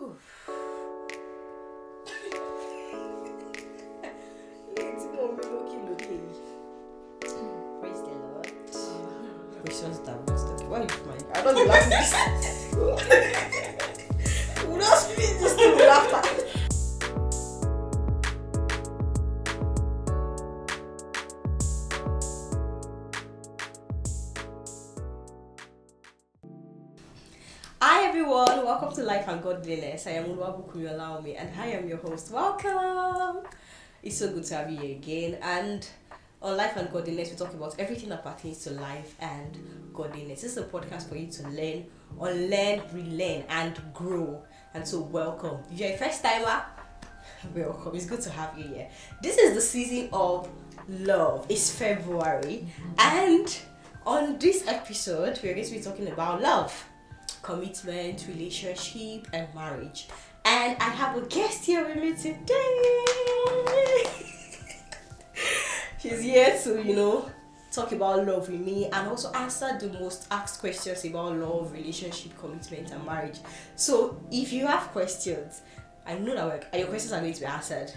Praise the Lord. Questions that won't stop. Why are you smiling? I don't know laughing. We don't speak this thing with laughter. Hi everyone, welcome to Life and Godliness. I am Uluwabu Kumyolaomi and I am your host. Welcome! It's so good to have you here again. And on Life and Godliness, we talk about everything that pertains to life and godliness. This is a podcast for you to learn, unlearn, relearn, and grow. And so welcome. If you're a first timer, welcome. It's good to have you here. This is the season of love. It's February. And on this episode, we're going to be talking about love, commitment, relationship, and marriage. And I have a guest here with me today. She's here to, talk about love with me and also answer the most asked questions about love, relationship, commitment, and marriage. So if you have questions, I know that your questions are going to be answered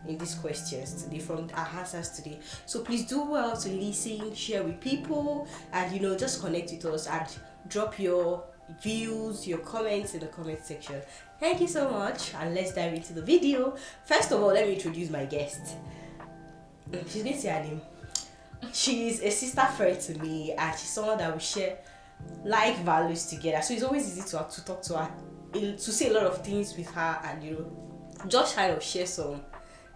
in these questions today, from our answers today. So please do well to listen, share with people, and just connect with us and drop your views, your comments in the comment section. Thank you so much, and let's dive into the video. First of all, let me introduce my guest. She's going to say her name. She's a sister friend to me, and she's someone that we share like values together. So it's always easy to talk to her, to say a lot of things with her, and just kind of share some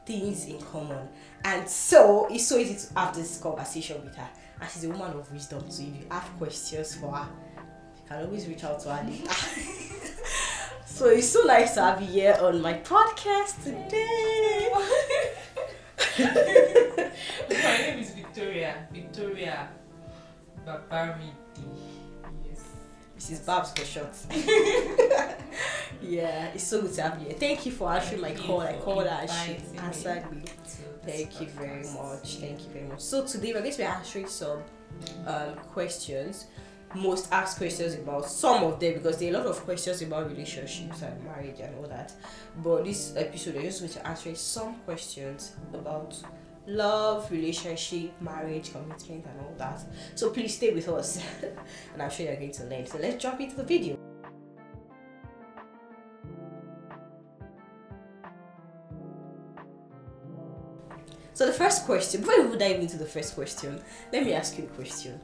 things in common. And so it's so easy to have this conversation with her. And she's a woman of wisdom. So if you have questions for her, you can always reach out to her later. So it's so nice to have you here on my podcast today. My name is Victoria Babaridi. Yes. Mrs. Babs for short. Yeah, it's so good to have you here. Thank you for answering my call. I called her and she answered me. Thank you very much. So today we're going to be answering some questions, most asked questions about some of them, because there are a lot of questions about relationships and marriage and all that. But this episode, we're just going to answer some questions about love, relationship, marriage, commitment, and all that. So please stay with us, and I'm sure you're going to learn. So let's jump into the video. So the first question, before we dive into the first question, let me ask you a question.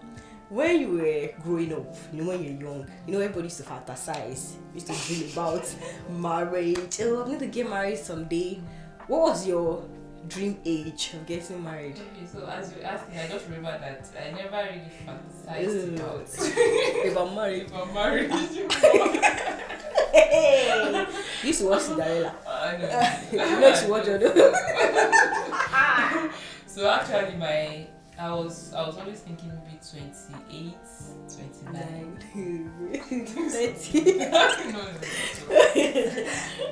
When you were growing up, when you're young, everybody used to fantasize, used to dream about marriage. Oh, I'm going to get married someday. What was your dream age of getting married? Okay, so as you asked me, I just remember that I never really fantasized About marriage. about marriage. Hey, you used to watch Cinderella. Next watch So actually I was always thinking maybe 28, 29. 30.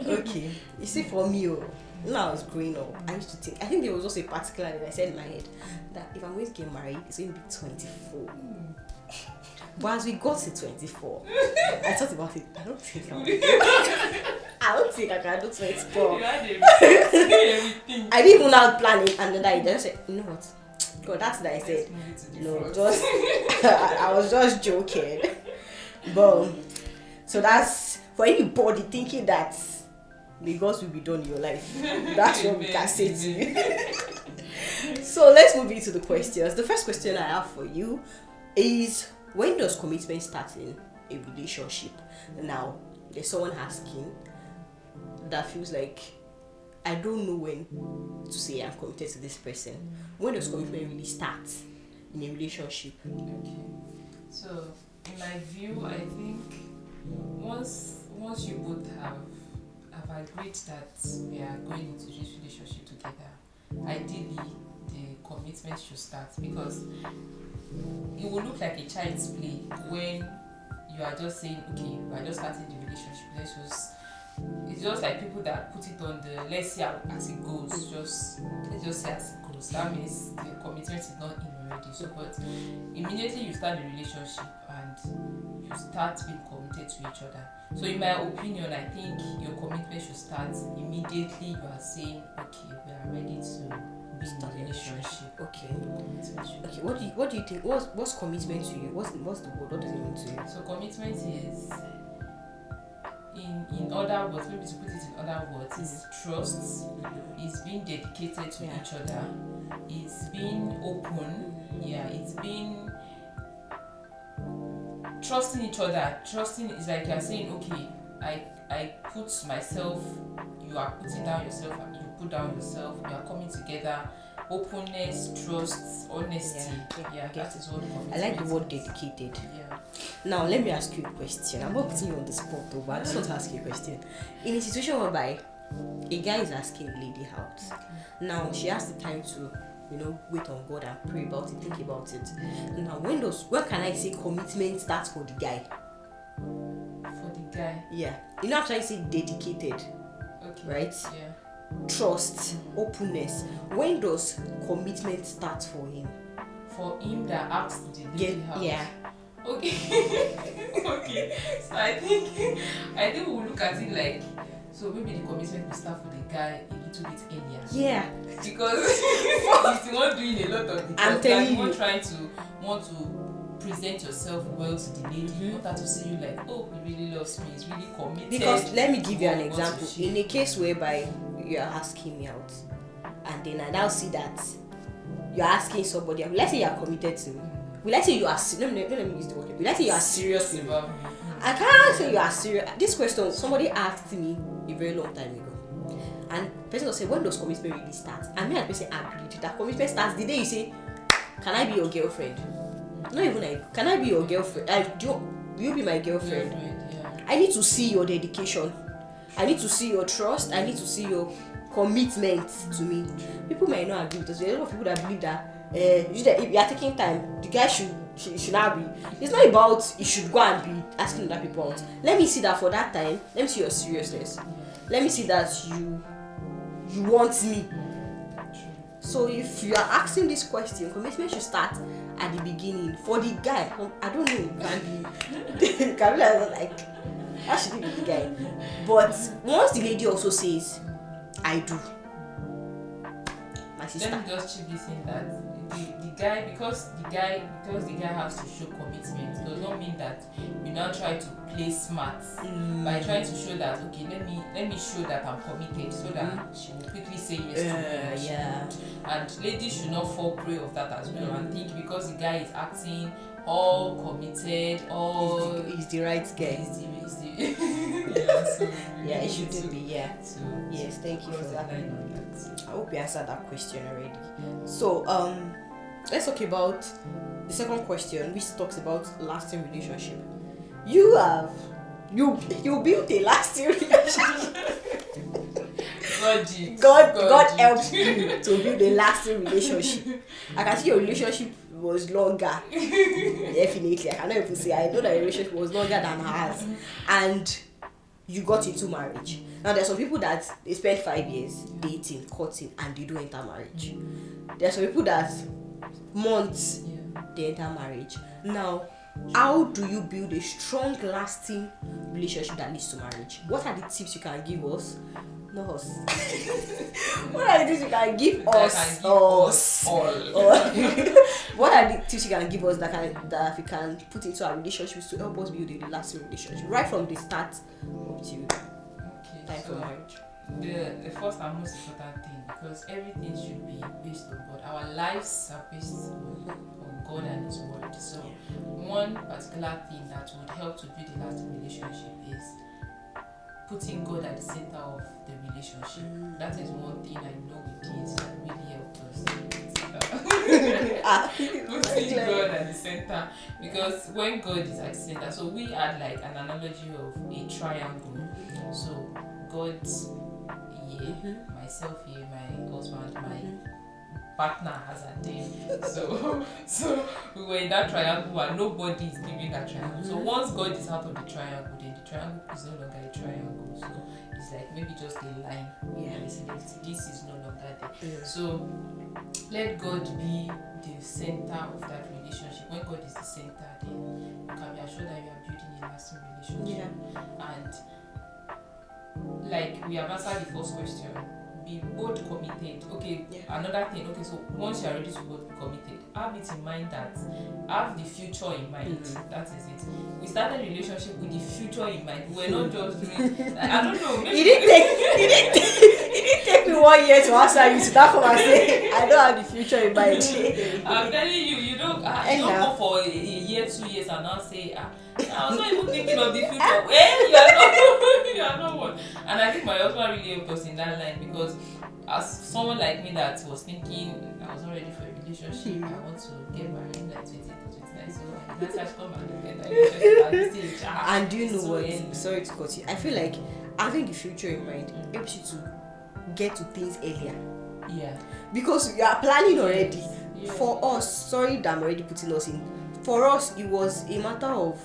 No. Okay. You see, for me, when I was growing up, I used to think, I think there was also a particular that I said in my head that if I'm going to get married, it's going to be 24. But as we got to 24, I thought about it. I don't think I can do 24. You had everything. I didn't even have planning, and then I just said, you know what? God, that's what I said. No, just I was just joking. But so that's for anybody thinking that the gods will be done in your life. That's what we can say to you. So let's move into the questions. The first question I have for you is, when does commitment start in a relationship? Now, there's someone asking that feels like, I don't know when to say I'm committed to this person. When does commitment really start in a relationship? Okay. So in my view, I think once you both have agreed that we are going into this relationship together, ideally the commitment should start, because it will look like a child's play when you are just saying, okay, we are just starting the relationship, let's just it's just like people that put it on the let's see how as it goes. Let's just say as it goes. That means the commitment is not in already. So, but immediately you start the relationship and you start being committed to each other. So, in my opinion, I think your commitment should start immediately. You are saying, okay, we are ready to be in a relationship. Okay. Okay. What do you think? What's commitment to you? What's the word? What does it mean to you? So commitment is, in other words, maybe to put it in other words, is trust, is being dedicated to each other, is being open, it's being trusting each other. Trusting is like you're saying, okay, I put myself, you are putting down yourself, you put down yourself, we are coming together. Openness, trust, honesty. That is what commitment. I like the word dedicated. Yeah. Now let me ask you a question. I'm not putting you on the spot though, but I just want to ask you a question. In a situation whereby a guy is asking a lady out, now she has the time to, wait on God and pray about it, think about it. Now when can I say commitment starts for the guy? For the guy. Yeah. I'm trying to say dedicated. Okay. Right? Yeah. Trust, openness. When does commitment start for him? For him that asks the lady out. Yeah. Okay. Okay. So I think we'll look at it like, so maybe the commitment will start for the guy a little bit earlier. Yeah. Because he's the one doing a lot of the I'm telling you. Trying to want to present yourself well to the lady. You want her to see you like, oh, he really loves me, he's really committed. Because let me give you an example. In a case whereby you are asking me out, and then I now see that you are asking somebody, let's say you are committed to me. Let's say you are let me use the word. Let's say you are serious with me. I can't say you are serious. This question somebody asked me a very long time ago, and the person will say, when does commitment really start? And me and the person agreed that commitment starts the day you say, can I be your girlfriend? Not even like, can I be your girlfriend? Will you be my girlfriend? Yeah. I need to see your dedication. I need to see your trust. I need to see your commitment to me. People might not agree with us. There are a lot of people that believe that if you are taking time, the guy should not be. It's not about you should go and be asking other people out. Let me see that for that time. Let me see your seriousness. Let me see that you want me. So if you are asking this question, commitment should start at the beginning. For the guy, I don't know, can be like, how should it be the guy? But once the lady also says, I do, my sister. Let me just chip this in that the guy, because the guy has to show commitment, does not mean that you now try to play smart by trying to show that, okay, let me show that I'm committed, so that she will quickly say yes to me. And ladies should not fall prey of that as well and think because the guy is acting all committed, all he's the right guy. It shouldn't be. Yes, thank you for that. I hope you answered that question already. So let's talk about the second question, which talks about lasting relationship. You built a lasting relationship. God helped you to build a lasting relationship. I can see your relationship was longer. Definitely, I cannot even say. I know that your relationship was longer than hers, and you got into marriage. Now there are some people that they spend 5 years dating, courting, and they do enter marriage. There are some people that months they enter marriage. Now, how do you build a strong, lasting relationship that leads to marriage? What are the tips you can give us? Not us. What are the tips you can give us? What are the tips you can give us that we can put into our relationships to help us build a lasting relationship right from the start up to time for marriage? The first and most important thing, because everything should be based on God. Our lives are based on God and His Word. So one particular thing that would help to build a lasting relationship is putting God at the center of the relationship. That is one thing I know we did that really helped us. Putting God at the center, because when God is at the center, so we had like an analogy of a triangle. So God's here, myself here, my husband, my partner has attained. So we were in that triangle and nobody is leaving that triangle. So once God is out of the triangle, then the triangle is no longer a triangle. So it's like maybe just a line. And this is no longer there. So let God be the center of that relationship. When God is the center, then you can be assured that you are building a lasting relationship. And like we have answered the first question, be both committed. Okay, another thing. Okay, so once you are ready to both be committed, have it in mind that have the future in mind. That is it. We started a relationship with the future in mind. We're not just doing. I don't know. Maybe it didn't take me 1 year to answer you to that come and say I don't have the future in mind. I'm telling you, you don't go for a year, 2 years, and now say I was not even thinking of the future. You are not one. And I think my husband really helped us in that line, because as someone like me that was thinking I was not ready for a relationship, I want to get married in like 20 to 29, so I decided to come and get a relationship at this stage. And do you know what? Sorry to cut you. I feel like having the future in mind helps you to get to things earlier. Yeah. Because you are planning already. For us, sorry that I'm already putting us in. For us, it was a matter of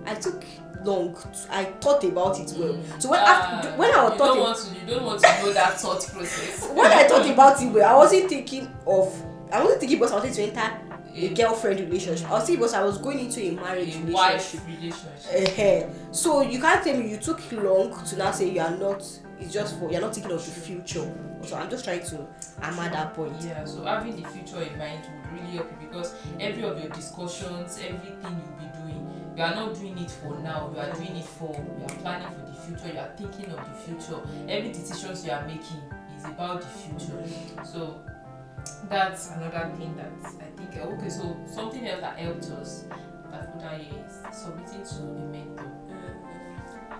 I took long. I thought about it well. So when I was talking, you don't want to know that thought process. When I thought about it well, I wasn't thinking because I wanted to enter a girlfriend relationship. I was thinking because I was going into a marriage relationship. So you can't tell me you took long to now say you are not. It's just for you're not thinking of the future. So I'm just trying to hammer that point. Yeah. So having the future in mind would really help you, because every of your discussions, everything you'll be doing, you are not doing it for now. You are doing it you are planning for the future. You are thinking of the future. Every decisions you are making is about the future. So that's another thing that I think. Okay, so something else that helped us that put down here is submitting to a mentor.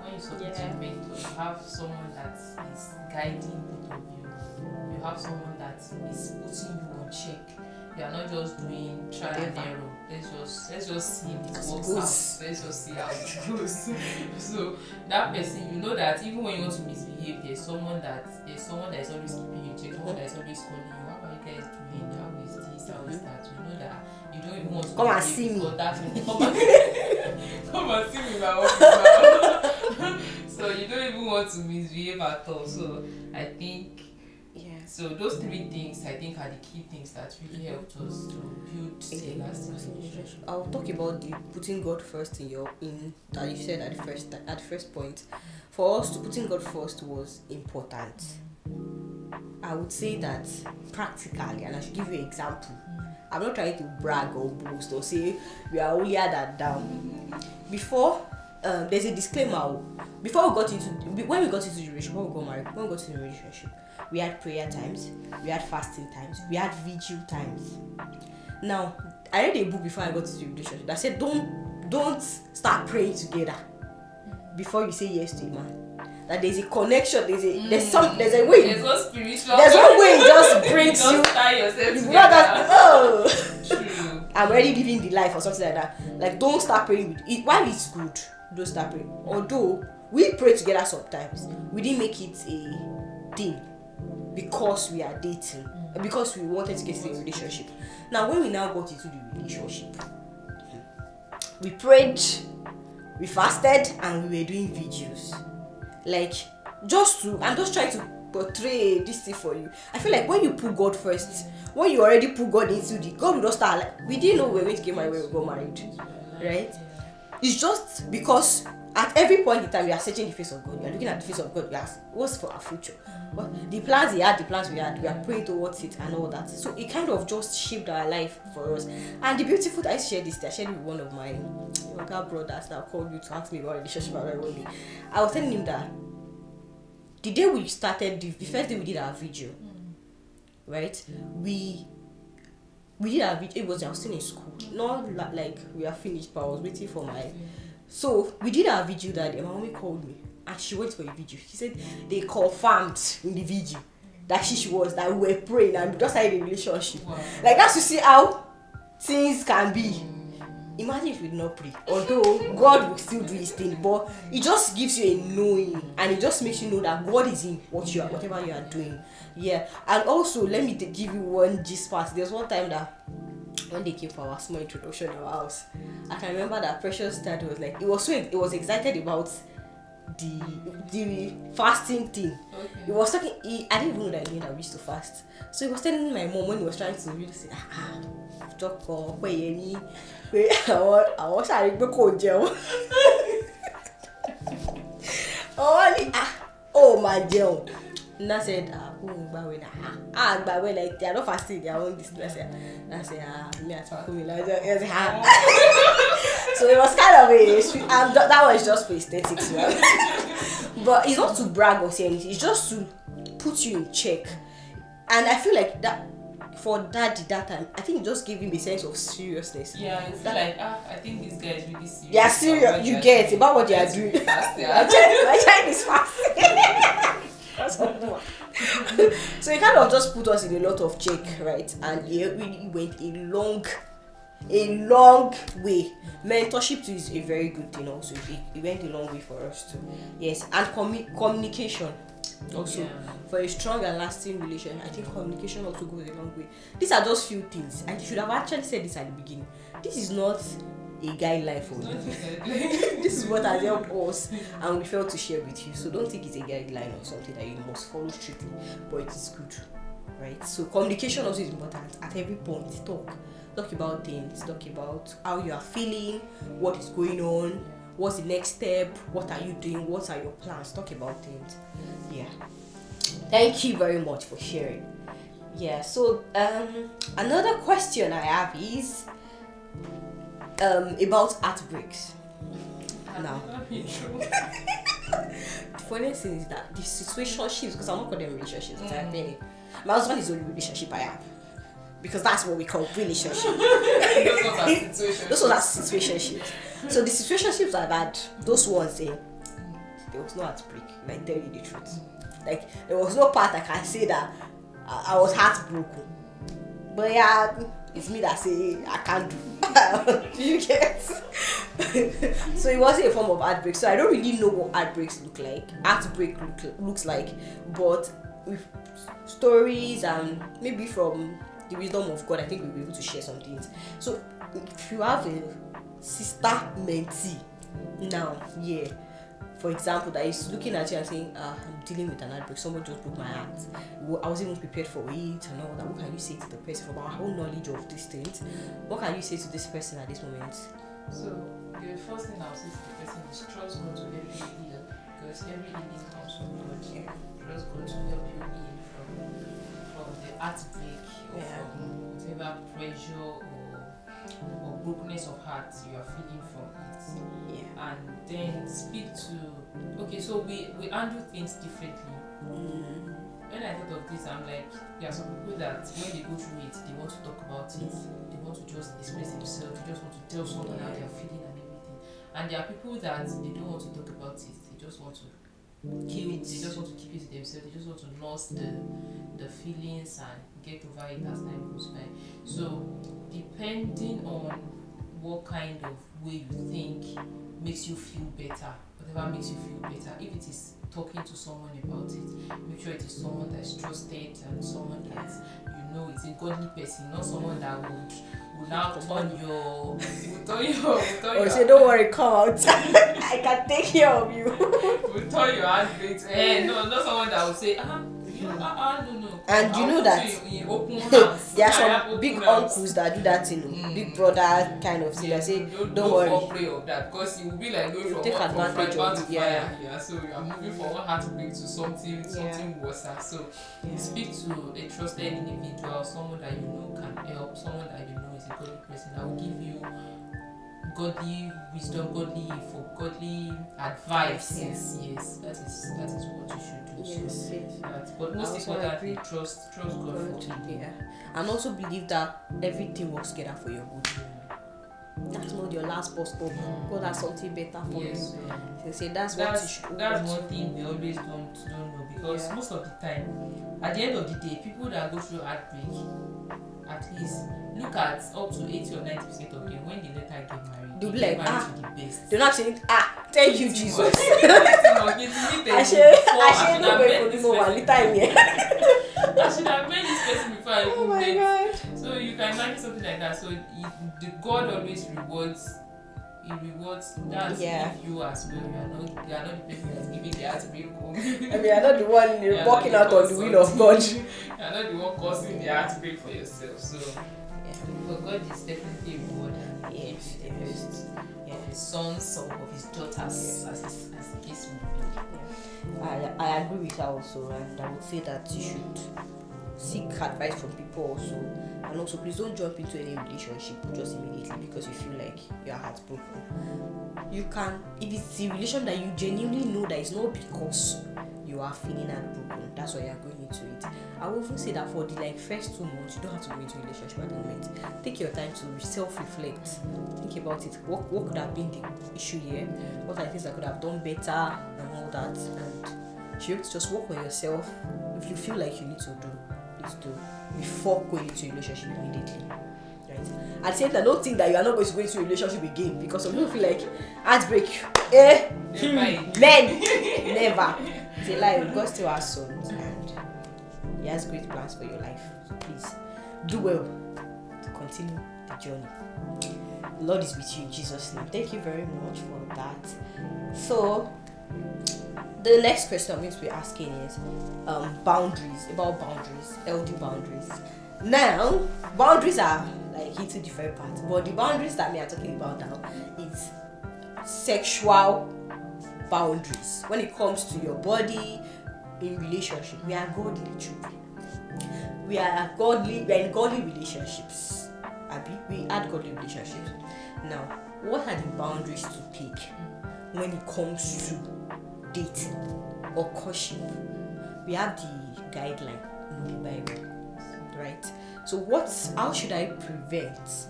When you submit to a mentor, you have someone that is guiding both of you. You have someone that is putting you on check. You are not just doing trial and error. Let's just see if it works out. Let's just see how it goes. So that person, you know that even when you want to misbehave, there's someone that is always keeping you check, someone that is always calling you. How are you guys doing? How is this? How is that? You know that you don't even want to come and see me. Come and see me in my office. So you don't even want to misbehave at all. So I think. So those three things I think are the key things that really helped us to build a lasting relationship. I'll talk about the putting God first in that you said at the first point. For us, to putting God first was important. I would say that practically, and I should give you an example. I'm not trying to brag or boast or say we are holier than down. Before, there's a disclaimer. When we got into the relationship, when we got married, when we got into the relationship, we had prayer times, we had fasting times, we had vigil times. Now, I read a book before I got into the relationship that said don't start praying together before you say yes to a man. That there's a connection, there's a way. There's no spiritual. There's one way it just brings you. You. Tie yourself You together. True. I'm already living the life or something like that. Like, don't start praying with it. While it's good, don't start praying. Although we pray together sometimes, we didn't make it a thing because we are dating, because we wanted to get into a relationship. Now, when we now got into the relationship, we prayed, we fasted, and we were doing vigils. Like, I'm just trying to portray this thing for you. I feel like when you put God first, when you already put God into God will just start like, we didn't know we were going to get married when we got married, right? It's just because at every point in time we are searching the face of God, we are looking at the face of God, we ask what's for our future, what the plans he had, the plans we had, we are praying towards it and all that. So it kind of just shaped our life for us. And the beautiful thing, I shared it with one of my younger brothers that called me to ask me about relationship. I was telling him that the day we started, the first day we did our vigil, right? We did our vigil. I was still in school, not like we are finished, but I was waiting for my. So we did our vigil that day. My mommy called me and she went for a vigil. She said they confirmed in the vigil that she was, that we were praying and we just started a relationship. Wow. Like, that's to see how things can be. imagine if you did not pray. Although God will still do his thing, but it just gives you a knowing, and it just makes you know that God is in whatever you are doing. Yeah. And also, let me give you one gist part. There's one time that when they came for our small introduction in our house, I can remember that Precious dad was like, it was excited about the fasting thing. Okay. He was talking. I didn't even know that he knew that we used to fast. So he was telling my mom when he was trying to really say, Joko, where you I was trying to go jail. Oh my jail. And I said, but when like they are not fasting, they are on this. I said, me at home. So it was kind of that was just for aesthetics, right? But it's not to brag or say anything. It's just to put you in check. And I feel like that for Daddy that time, I think it just gave him a sense of seriousness. Yeah, you feel like I think this guy is really serious. They are serious. You get about what they are doing. My child is fasting. So he kind of just put us in a lot of check, right? And it really went a long way. Mentorship too is a very good thing also. It went a long way for us too. Yes, and communication also. For a strong and lasting relationship, I think communication also goes a long way. These are just few things. I should have actually said this at the beginning. This is not a guideline for you. This is what has helped us, and we felt to share with you. So don't think it's a guideline or something that you must follow strictly, but it is good, right? So communication also is important at every point. Talk about things. Talk about how you are feeling, what is going on, what's the next step, what are you doing, what are your plans. Talk about things. Yeah. Thank you very much for sharing. Yeah. So another question I have is about heartbreaks. Now, the funny thing is that the situationships, because I'm not calling them relationships, my husband is the only relationship I have, because that's what we call relationship. Those are situationships. So the situationships are bad. Those ones, there was no heartbreak. Like, tell you the truth. Like, there was no part I can say that I was heartbroken. But yeah, it's me that say I can't do. You get? So it wasn't a form of heartbreak. So I don't really know what heartbreaks look like. Heartbreak looks like, but with stories and maybe from the wisdom of God, I think we'll be able to share some things. So if you have a sister mentee now, for example, that is looking at you and saying, I'm dealing with an heartbreak, someone just broke my heart, I wasn't even prepared for it and all that. What can you say to the person from our own knowledge of these things? What can you say to this person at this moment? So the first thing I'll say to the person is trust God to help you heal, because every healing comes from God. Trust God to help you heal from the heartbreak or from whatever pressure or brokenness of heart you are feeling from it. And then speak to so we handle things differently. When I thought of this, I'm like, there are some people that when they go through it, they want to talk about it, they want to just express themselves, they just want to tell someone how they are feeling and everything. And there are people that they don't want to talk about it, they just want to keep it, they just want to keep it to themselves, they just want to nurse the feelings and get over it as time goes by. So depending on what kind of way you think makes you feel better, whatever makes you feel better, if it is talking to someone about it, make sure it is someone that is trusted and someone that you know is a godly person, not someone that would now turn your or say, don't worry, come out. I can take care of you. Will turn your heartbeat. No, not someone that will say, no. And you know that there are some big uncles that do that, big brother kind of thing. They say, don't worry. Play of that, because you will be like going from take advantage of it. So you are moving from one heartbreak to something worse. So speak to a trusted individual, someone that you know can help, someone that you know is a godly person that will give you godly wisdom, godly advice. Yes, that is what you should do. Yes. But most importantly, trust God for it. And also believe that everything works together for your good. That's not your last bus stop. God has something better for Yes. you. So say that's what you should That's hold one thing we always don't know, because Yeah. most of the time, at the end of the day, people that go through heartbreak, at least look at up to 80 or 90% of them, when they later get married, They'll they be get like, married to the best. They're not saying, thank you, Jesus. I I should not wait for this one time here. I should have met this person before I Oh even my met. God. So you can imagine something like that. So the God always rewards. He rewards. That's Yeah. if you as well. You are not the person that's giving the heartbreak home. I mean, I'm not the one You are walking not out the on the will of God. You are not the one causing the heartbreak for yourself. So, but God is definitely a rewarder. Yes, He is. Yeah. Of his sons or of his daughters, as the case may be. I agree with her also, and I would say that you should seek advice from people also, and also please don't jump into any relationship just immediately because you feel like you are heartbroken. You can, if it's a relation that you genuinely know that it's not because you are feeling heartbroken, that's why you are going into it. I will even say that for the first 2 months, you don't have to go into a relationship at the moment. Take your time to self-reflect, think about it. What could have been the issue here? What are the things I could have done better and all that? And you have to just work on yourself. If you feel like you need to do, please do before going into a relationship immediately. Right? At the same time, don't think that you are not going to go into a relationship again because some people feel like heartbreak. Men, never. It's a lie. God still has sons and He has great plans for your life. So please do well to continue the journey. The Lord is with you in Jesus' name. Thank you very much for that. So the next question I'm going to be asking is boundaries, healthy boundaries. Now, boundaries are into different parts, but the boundaries that we are talking about now is sexual boundaries. When it comes to your body, in relationship, we are godly children. We are in godly relationships. We had godly relationships. Now, what are the boundaries to take when it comes to dating or courtship? We have the guideline in the Bible, right? So how should I prevent?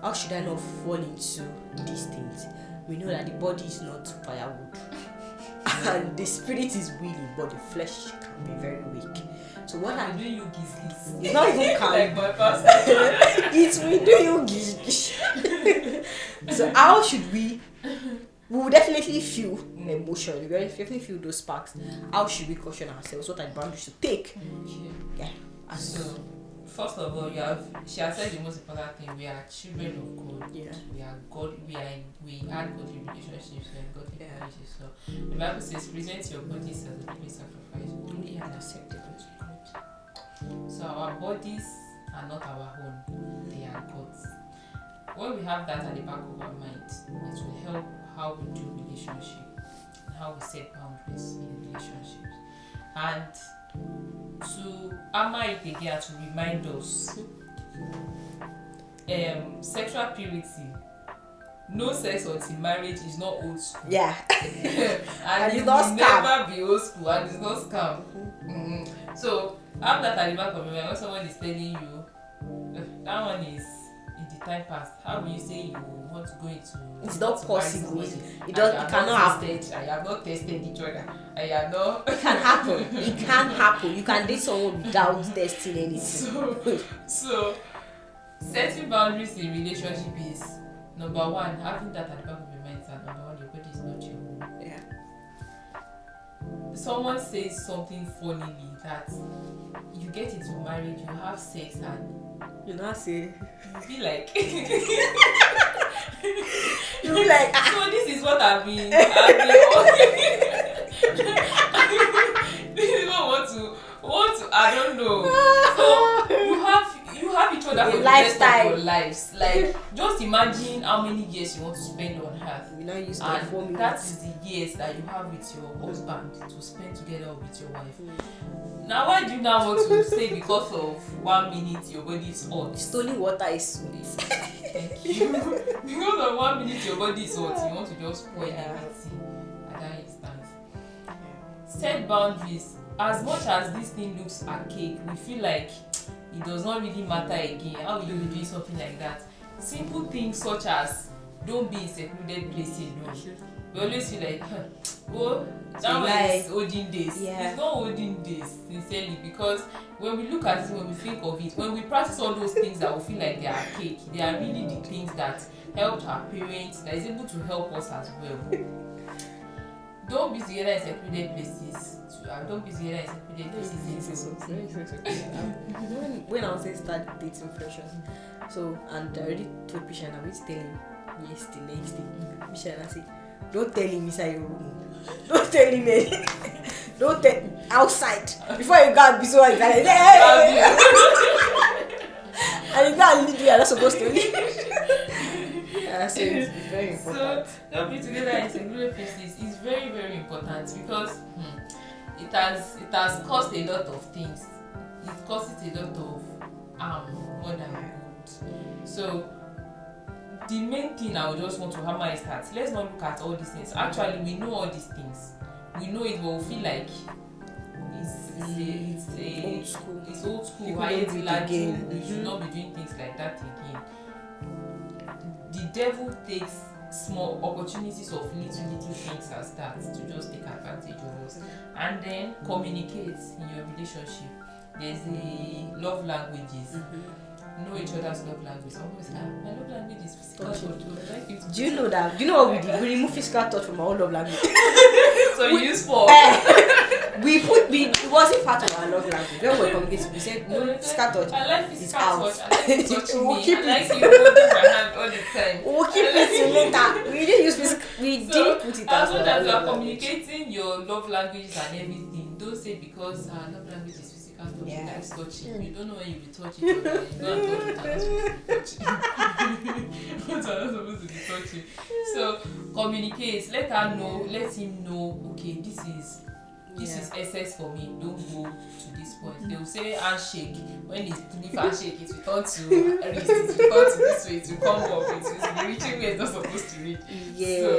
How should I not fall into these things? We know that the body is not firewood and the spirit is willing, but the flesh can be very weak. So what I'm doing you giz. It's not even calm. Like my pastor. It's we do you gish. So how should we will definitely feel emotion. We will definitely feel those sparks. How should we caution ourselves? What are the boundaries to take? Okay. Yeah. So, first of all, she has said the most important thing. We are children of God. Yeah. We are God. We had godly relationships. We are godly relationships. So the Bible says, present your bodies as a living sacrifice, holy and acceptable to God. So our bodies are not our own; they are God's. When we have that at the back of our mind, it will help how we do relationship and how we set boundaries in relationships. And to hammer it again, to remind us, sexual purity, no sex until marriage is not old school. Yeah. and it not will scam. never be old school, and it's not scam. So have that at the back of your mind when someone is telling you that one is in the time past. How will you say you want to go into? It's not possible. It cannot happen. I have not tested each other. I have not. It can happen. It can happen. You can date someone without testing anything. So setting boundaries in relationship is number one, having that at the back of your mind. And number one, your body is not your home. Yeah. Someone says something funnily that you get into marriage, you have sex, and you not say. You be like. You be like. So this is what I've been. This is what I don't know. So you have each other for the rest of your lives. Like, just imagine how many years you want to spend on earth. We not used to And 4 minutes. that is the years that you have with your husband to spend together with your wife. Now, why do you now want to say because of 1 minute your body is hot? Stolen water is sweet. Thank you. Because of 1 minute your body is hot, you want to just spoil everything at that instance. Set boundaries. As much as this thing looks archaic, we feel like it does not really matter again. How will you be doing something like that? simple things such as don't be in secluded places alone. We always feel like, oh, that one is olden days. It's not olden days, sincerely, because when we look at it, when we think of it, when we practice all those things that we feel like they are archaic, they are really the things that helped our parents, that is able to help us as well. Don't be together in secluded places. Don't be together in secluded places. When I was start dating freshers, so and I already told Pishan, I was telling him yes the next day. Pishan, I said, don't tell him inside your room. Don't tell him anything. Don't tell him outside. Before you go and be so excited. And you go and leave, you are not supposed to leave. So it's very important. So don't be together in secluded places is very, very important because it has caused a lot of things. It causes a lot of more than good. So the main thing I would just want to hammer is that let's not look at all these things. Actually, we know all these things. We know it, but we feel like it's old school. People don't do it again. We should not be doing things like that again. The devil takes small opportunities of little things as that to just take advantage of us. And then communicate in your relationship. There's a love languages. Know each other's love language. Always my love language is physical touch. Do you know that? Do you know what we did? We removed physical touch from our love language. So we use for it wasn't part of our love language. When we were communicating, we said no physical touch. I like physical out. touch. I like you touching We'll me. keep I like you holding my hand all the time. We'll keep it till later. We didn't use physical. We didn't put it as as much as you are language. communicating your love languages and everything, don't say because our love language is physical touch. Yeah. Like touching. You don't know when you will touch it or you don't touch it. What are not supposed to be touching? So communicate. Let her know. Let him know. Okay, this is excess for me. Don't go to this point. They will say handshake. When it's leave handshake, it will turn to wrist. It will turn to this way. It will come up. It will be reaching where it's not supposed to reach. Yes. So,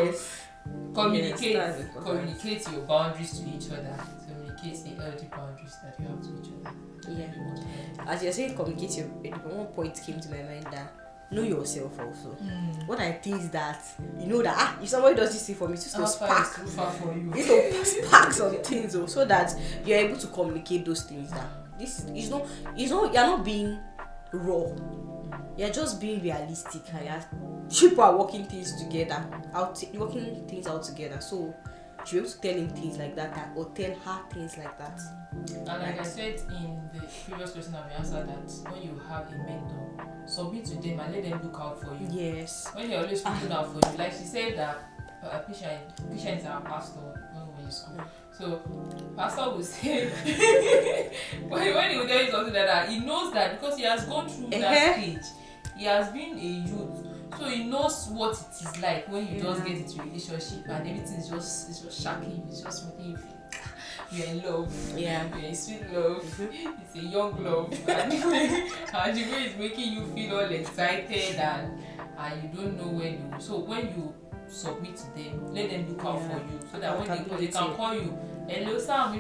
communicate. Yes, communicate your boundaries to each other. Communicate the healthy boundaries that you have to each other. Yeah. As you're saying, communicate your. One point came to my mind that know yourself also. What I think is that you know that if somebody does this thing for me, it's just to spark. Too far for you. It's to spark some things, so that you're able to communicate those things. That this is not. You're not being raw. You're just being realistic. People are working things together, working things out together. So you able to tell him things like that, or tell her things like that. And like I said in the previous question that we answered, that when you have a mentor, submit to them and let them look out for you. Yes. When they're always looking out for you, like she said that Pisha is our pastor when we were in school. So pastor will say when he will tell you something like that, he knows that because he has gone through that stage. He has been a youth. So he knows what it is like when you just get into a relationship and everything is just shocking, it's just making you feel you're in love. Yeah. You're in sweet love. It's a young love. And the way it's making you feel all excited and you don't know when you. So when you submit to them, let them look out for you so that when they can call you. Hello, Sam, a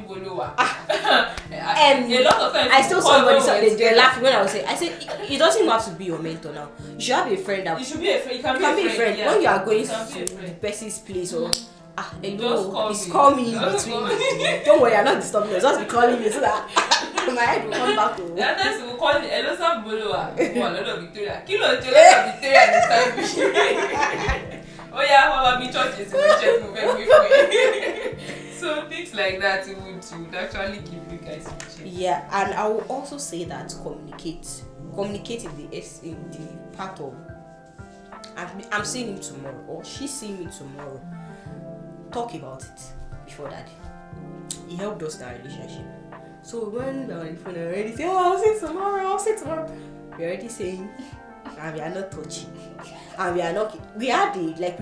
lot of times I still saw somebody they're laughing when I was saying, I said it doesn't have to be your mentor now. You should have a friend that you should be a friend. You can be a friend. Yeah. When you are going to the person's place or hello, it's calling me in between. Don't worry, I'm not disturbing you. Just be calling me so that my head will come back to. The others will call me hello, Sam Bolowa. Victoria. Kilo Victoria this time. Oh yeah, Mama be churches So things like that it would actually keep you guys in check. Yeah, and I will also say that communicate is the part of I'm seeing him tomorrow or she's seeing me tomorrow. Talk about it before that. It helped us in our relationship. So when we're on the phone, I already say, I'll see tomorrow. We're already saying, and we are not touching. And we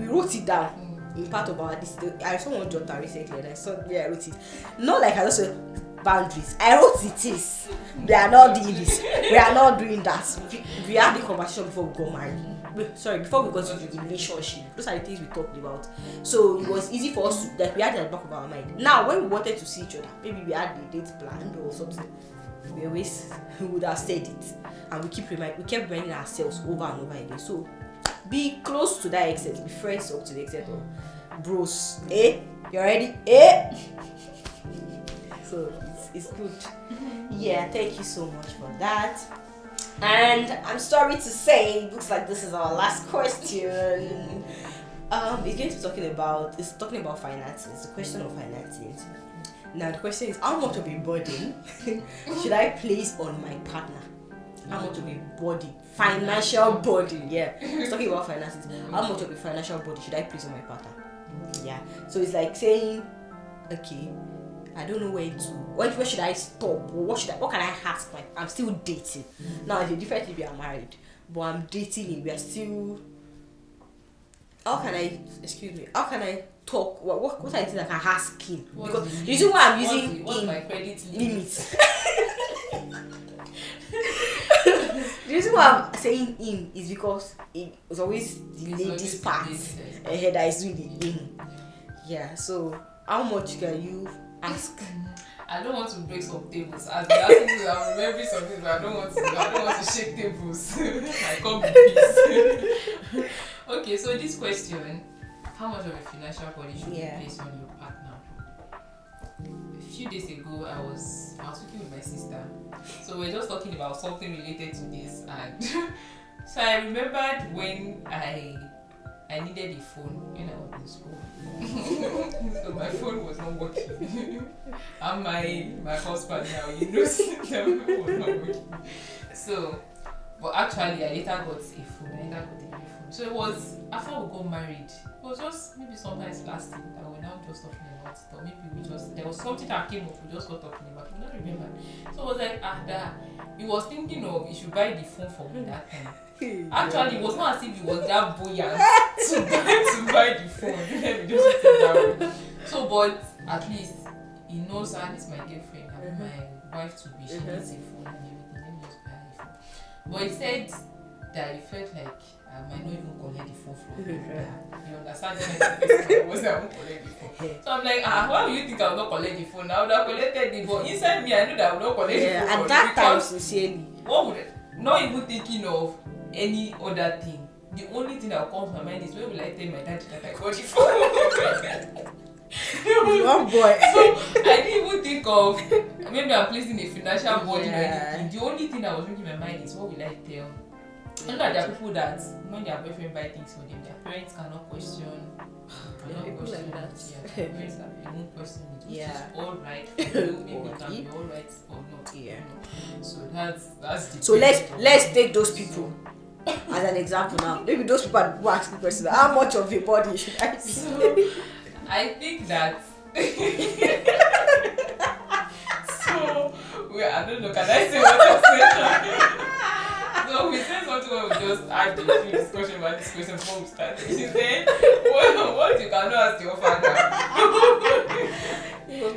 wrote it down in part of our this. I saw one jot recently and I saw where I wrote it. Not like I just said boundaries. I wrote it is. We are not doing this. We are not doing that. We had the conversation before we got married. Before we got into the relationship. Those are the things we talked about. So it was easy for us to, like we had it at the back of our mind. Now when we wanted to see each other, maybe we had the date planned or something. we would have said it, and we kept reminding ourselves over and over again. So be close to that extent, be friends up to the extent of bros. You ready? So it's good. Yeah, thank you so much for that. And I'm sorry to say, it looks like this is our last question. It's talking about finances. The question of finances. Now the question is, how much of a burden should I place on my partner? How much of a financial burden? Yeah, it's talking about finances. How much of a financial burden should I place on my partner? Yeah. So it's like saying, okay, I don't know where should I stop, or what can I ask? Like, I'm still dating. Now it's a different if you are married, but I'm dating. We are still. How can I talk? What are the things I can ask him? Because the reason why I'm using my credit limit. The reason why I'm saying him is because it was always the ladies' part that is really him. Yeah. So how much can you ask? I don't want to break some tables. As they asking me, I'm remembering something, but I don't want to shake tables. I come with peace. Okay, so this question, how much of a financial burden should you place on your partner? A few days ago, I was speaking with my sister, so we're just talking about something related to this, and so I remembered when I needed a phone when I was in school. So my phone was not working. And my husband now, the phone was not working. So, but actually I later got a phone. So it was after we got married. It was just maybe sometimes last year that we now just talking about it, or maybe there was something that came up, we just got talking about it. I don't remember. So it was like he was thinking of he should buy the phone for me that time. Actually, it was not as if he was that buoyant to buy the phone. Let me just put it that way. So, but at least he knows that is my girlfriend and my wife to be. She needs a phone and everything. Let me just buy a phone. But he said that he felt like I might not even collect the phone from him. You understand? I won't collect the phone. So I'm like, why do you think I will not collect the phone? I would have collected the phone. Inside me, I knew that I would not collect the phone. At that time, sincerely. Not even thinking of any other thing. The only thing that comes to my mind is when will I tell my dad that I got the phone? One boy. So I didn't even think of maybe I'm placing a financial burden or anything. The only thing that was thinking in my mind is what will I tell? I know that there are people that when their boyfriend buy things for them, their parents cannot question. People like that. Yeah, their parents won't question it, which is alright for you. Maybe it can be alright or not. Yeah. So that's the. So let's take those people as an example now. Maybe those people who ask the question, how much of your body should I be? So I think that. I don't know. Can I say what I'm saying? So we said something when we just had a few discussion about this question before we started. She said, what you cannot ask your father?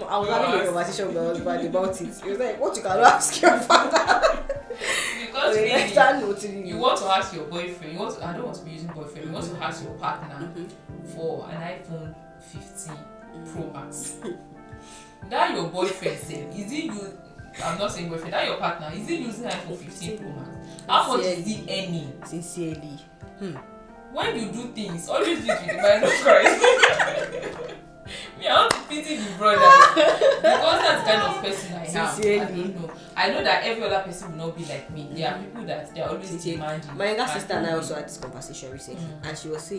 I was having a conversation with my husband about it. He was like, what you cannot ask your father? Because really, you want to ask your boyfriend, I don't want to be using boyfriend, you want to ask your partner for an iPhone 15 Pro Max. That your boyfriend said, is it you? I'm not saying boyfriend, that your partner, is he using iPhone 15 Pro Max? How much is he earning? Sincerely. When you do things, always do it with the mind of Christ. Me, I want to pity the brother because that's the kind of person I am. Sincerely. I don't know. I know that every other person will not be like me. There are people that they are always demanding. My younger sister and I also had this conversation recently, and she was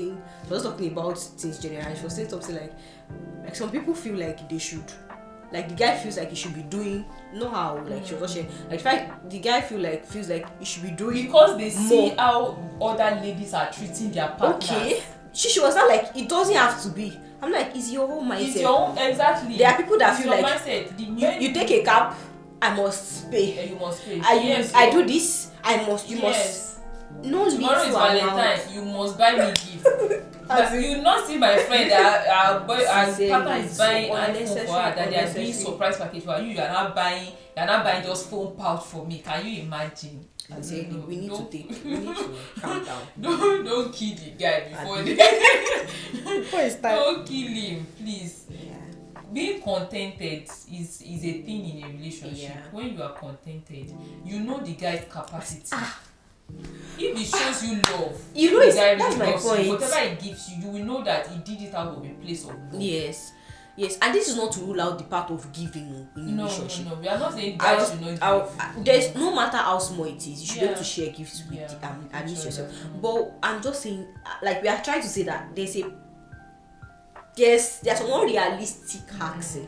talking about things generally. She was saying something like some people feel like they should. Like the guy feels like he should be doing, know how, like she was saying, like the guy feels like he should be doing because they see how other ladies are treating their partners. Okay, she was not like it doesn't have to be. I'm like, it's your own mindset. It's your own, exactly. There are people that feel like you take a cab, I must pay. Yeah, you must pay. I do this, you must. No, tomorrow is Valentine. You must buy me gift. You not see my friend our partner is buying iPhone for her that they are doing surprise package for her. You are not buying just phone pouch for me. Can you imagine? We need to calm down. Don't kill the guy before it's time. Don't kill him, please. Yeah. being contented is a thing in a relationship. Yeah. When you are contented, you know the guy's capacity. If he shows you love, You know, the it's, guy that's really my loves you, point. whatever he gives you, you will know that he did it out of a place of love. Yes, and this is not to rule out the part of giving in No, relationship. we are not saying guys should not give. There's no matter how small it is, you should be able Yeah. to share gifts with Yeah, and use each yourself. other. But I'm just saying, like, we are trying to say that there's some unrealistic hacks,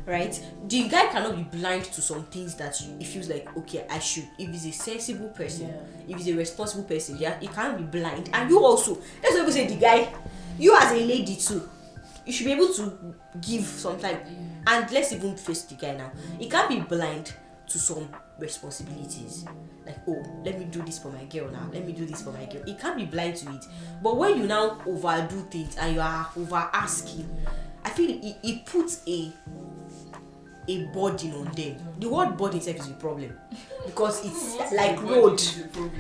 right? The guy cannot be blind to some things that he feels like, okay, I should. If he's a sensible person, if he's a responsible person, he can't be blind. And you also, that's why we say the guy, you as a lady too, you should be able to give sometime. And let's even face the guy now. He can't be blind to some responsibilities. Like, oh, let me do this for my girl now. Let me do this for my girl. He can't be blind to it. But when you now overdo things and you are over asking, I feel it puts a burden on them. The word burden itself is a problem because it's like load.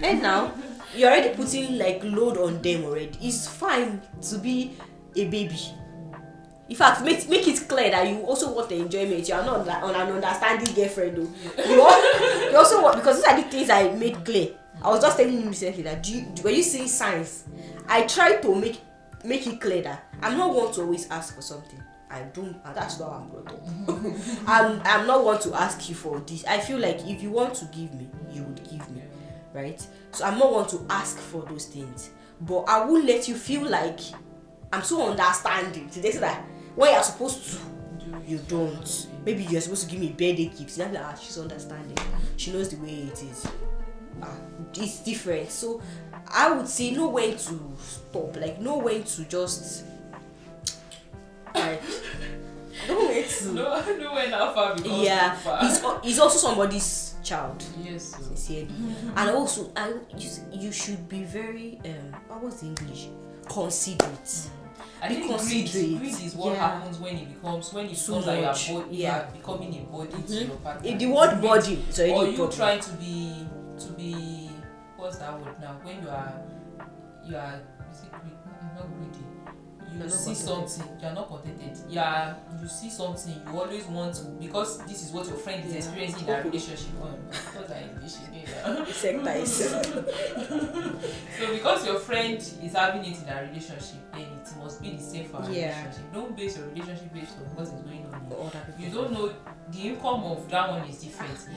And now you're already putting like load on them already. It's fine to be a baby. In fact, make it clear that you also want the enjoyment. You are not like on an understanding girlfriend though. You also want, because these are the things I made clear. I was just telling him recently that when you see signs, I try to make it clear that I'm not one to always ask for something. I don't, and that's not how I'm brought up. I'm not one to ask you for this. I feel like if you want to give me, you would give me, right? So I'm not one to ask for those things, but I won't let you feel like I'm so understanding. So they say that when you're supposed to, you don't. Maybe you're supposed to give me birthday gifts. You're like, she's understanding. She knows the way it is. It's different. So I would say know when to stop. Like know when to just like know when to know when how far becomes too far. He's also somebody's child. Yes. Sincerely. And also you should be very what was the English? Considerate. I think greed is what happens when it becomes that you are becoming a body to your partner. The word body is already or you important. trying to be what's that word now? When you are is it greed? Not greedy. You see something, you are not contented. You see something, you always want to, because this is what your friend is experiencing in a relationship. Because I English again. So because your friend is having it in a relationship, then it must be the same for a relationship. Don't base your relationship based on what is going on. You don't know the income of that one is different.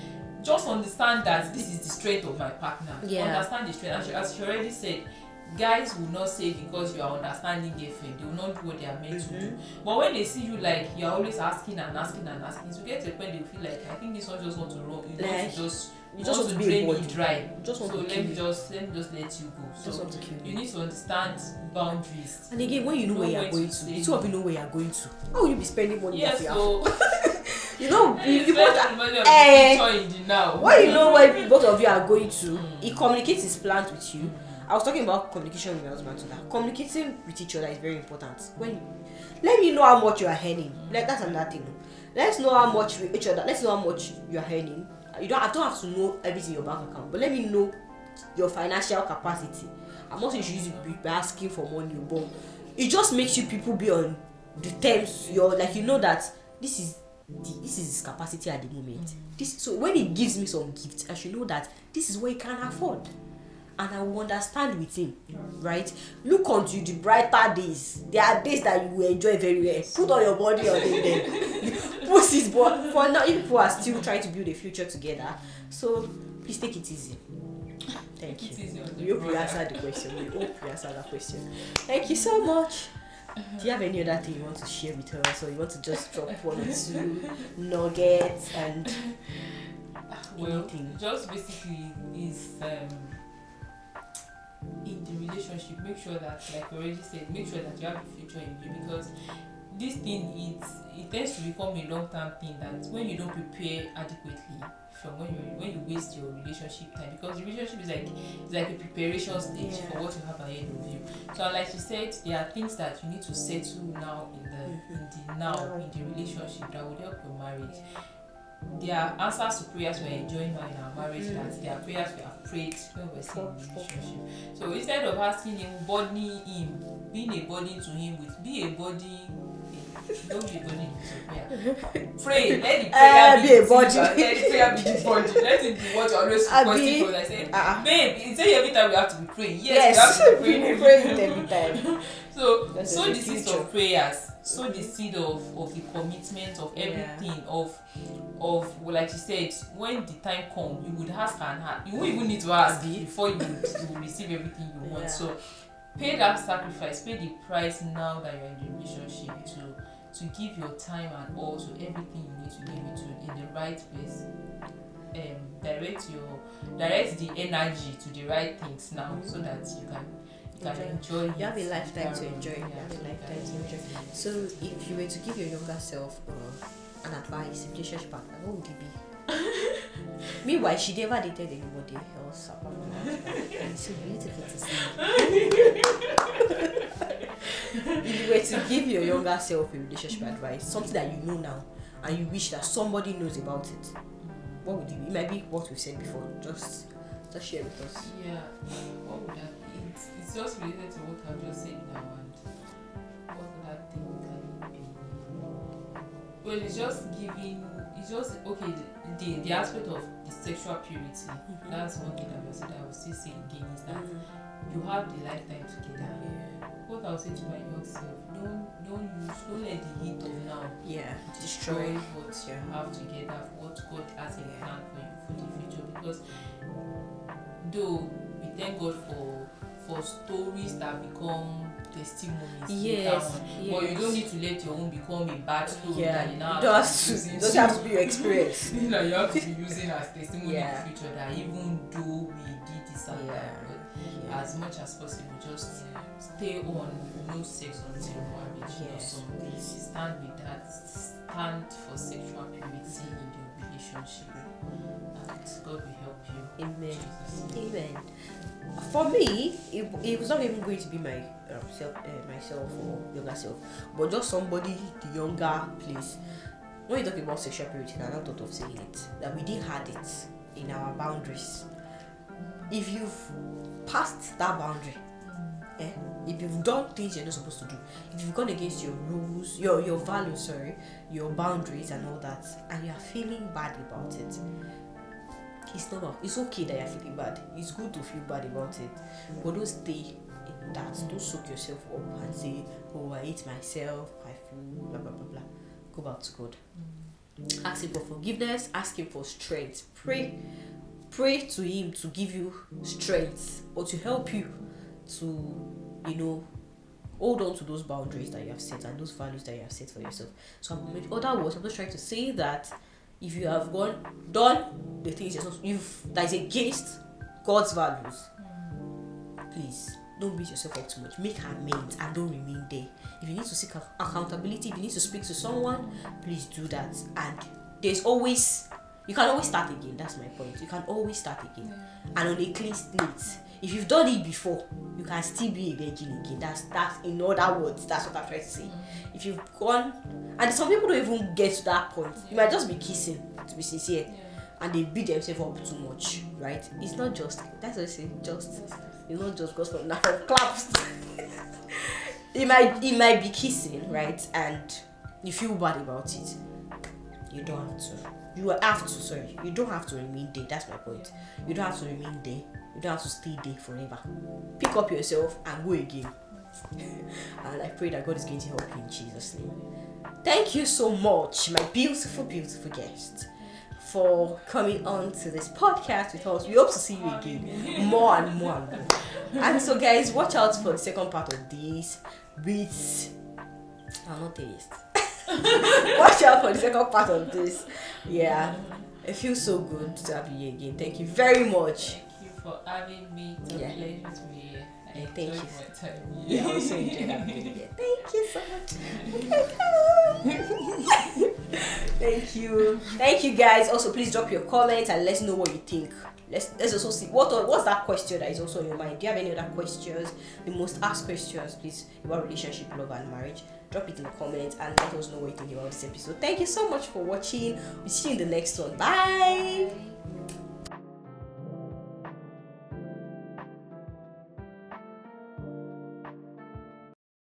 Just understand that this is the strength of my partner. Understand the strength. As she already said, guys will not say because you are understanding girlfriend, they will not do what they are meant to do. But when they see you like you are always asking and asking and asking, to get to a point they will feel like, I think this one just want to run. You just want to drain me dry. So let me just let you go. So you need to understand boundaries. And again, when you know where you are going to, the two of you know where you are going to. How will you be spending money? Yes, so you know, you both when you know where both of you are going to, he communicates his plans with you. I was talking about communication with my husband today. Communicating with each other is very important. Let me know how much you are earning. Like that's another thing. Let's know how much with each other. Let's know how much you are earning. I don't have to know everything in your bank account, but let me know your financial capacity. I'm not saying you should be asking for money, but it just makes you people be on the terms. You're like, you know that this is his capacity at the moment. So when he gives me some gifts, I should know that this is what he can afford. And I will understand with him, right? Look onto the brighter days. There are days that you will enjoy very well. Put all your body on it then. Push it, but for now, people are still trying to build a future together. So please take it easy. Thank you. We hope you answered the question. We hope you answered that question. Thank you so much. Do you have any other thing you want to share with us, or you want to just drop one or two nuggets and anything? Just basically is in the relationship, make sure that, like we already said, make sure that you have a future in view, because this thing it tends to become a long-term thing that when you don't prepare adequately from when you waste your relationship time, because the relationship is like a preparation stage for what you have ahead of you. So like you said, there are things that you need to settle now in the relationship that will help your marriage. There are answers to prayers we're enjoying now in our marriage, that there are prayers we have prayed when we're still in the relationship. So instead of asking him, being a burden to him, be a burden Don't be only to prayer. Pray. Let the prayer be a body. Let the prayer be the body. Let it be what you're always requesting for. I said, babe, you say every time we have to be praying. Yes, we have to be praying every time. So the seed of prayers. Sow the seed of the commitment of everything of like you said, when the time comes, you would ask and ask. You won't even need to ask before you will receive everything you want. So pay that sacrifice, pay the price now that you're in the relationship to give your time and all to everything you need to give it to in the right place. Direct the energy to the right things now, so that you can enjoy it. You have a lifetime to enjoy. So if you were to give your younger self an advice, relationship partner, what would it be? Meanwhile, she never dated anybody else apart from her. And it's so beautiful to see. If you were to give your younger self a relationship advice, something that you know now and you wish that somebody knows about it, what would it be? It might be what we've said before. Just share with us. Yeah. What would that be? It's just related to what I've just said now, and what that thing can be. Well, it's just the aspect of the sexual purity. That's one thing that I will still say again is that you have the lifetime together. What I would say to my young self, don't let the heat of now destroy what you have together, what God has in plan for the future. Because though we thank God for stories that become testimonies, but you don't need to let your own become a bad story that you now you don't have to be your experience. That you have to be using as testimony in the future, that even though we did this and that, but as much as possible, just stay on no sex until marriage. Stand with that. Stand for sexual purity in your relationship, and God will help you. Amen. Amen. For me, it was not even going to be myself or younger self, but just somebody the younger place. When you're talking about sexual purity, I not thought of saying it, that we didn't have it in our boundaries. If you've passed that boundary, if you've done things you're not supposed to do, if you've gone against your rules, your values, your boundaries and all that, and you're feeling bad about it, it's normal. It's okay that you're feeling bad. It's good to feel bad about it, but don't stay in that. Don't soak yourself up and say, "Oh, I hate myself. I feel blah blah blah blah." Go back to God. Ask Him for forgiveness. Ask Him for strength. Pray to Him to give you strength or to help you to, hold on to those boundaries that you have set and those values that you have set for yourself. So, in other words, I'm just trying to say that if you have done the things that is against God's values, please don't beat yourself up too much. Make amends and don't remain there. If you need to seek accountability, if you need to speak to someone, please do that. And you can always start again. That's my point. You can always start again, and on a clean slate. If you've done it before, you can still be a virgin again. That's in other words. That's what I'm trying to say. If you've gone, and some people don't even get to that point. You might just be kissing, to be sincere, and they beat themselves up too much, right? It's not just. That's what I say. It's not just goes from claps. it might be kissing, right? And you feel bad about it. You don't have to. You don't have to remain there. That's my point. You don't have to remain there. You don't have to stay there forever. Pick up yourself and go again. And I pray that God is going to help you in Jesus' name. Thank you so much, my beautiful, beautiful guest, for coming on to this podcast with us. We hope to see you again more and more and more. And so, guys, watch out for the second part of this I'm not taste. Watch out for the second part of this. It feels so good to have you here again. Thank you very much. Thank you for having me. It's a pleasure to be here. Thank you. My time here. I also enjoyed having you here. Thank you so much. Thank you guys. Also, please drop your comments and let's know what you think. Let's also see what's that question that is also in your mind. Do you have any other questions? The most asked questions, please, about relationship, love, and marriage. Drop it in the comments and let us know what you think about this episode. Thank you so much for watching. We'll see you in the next one. Bye.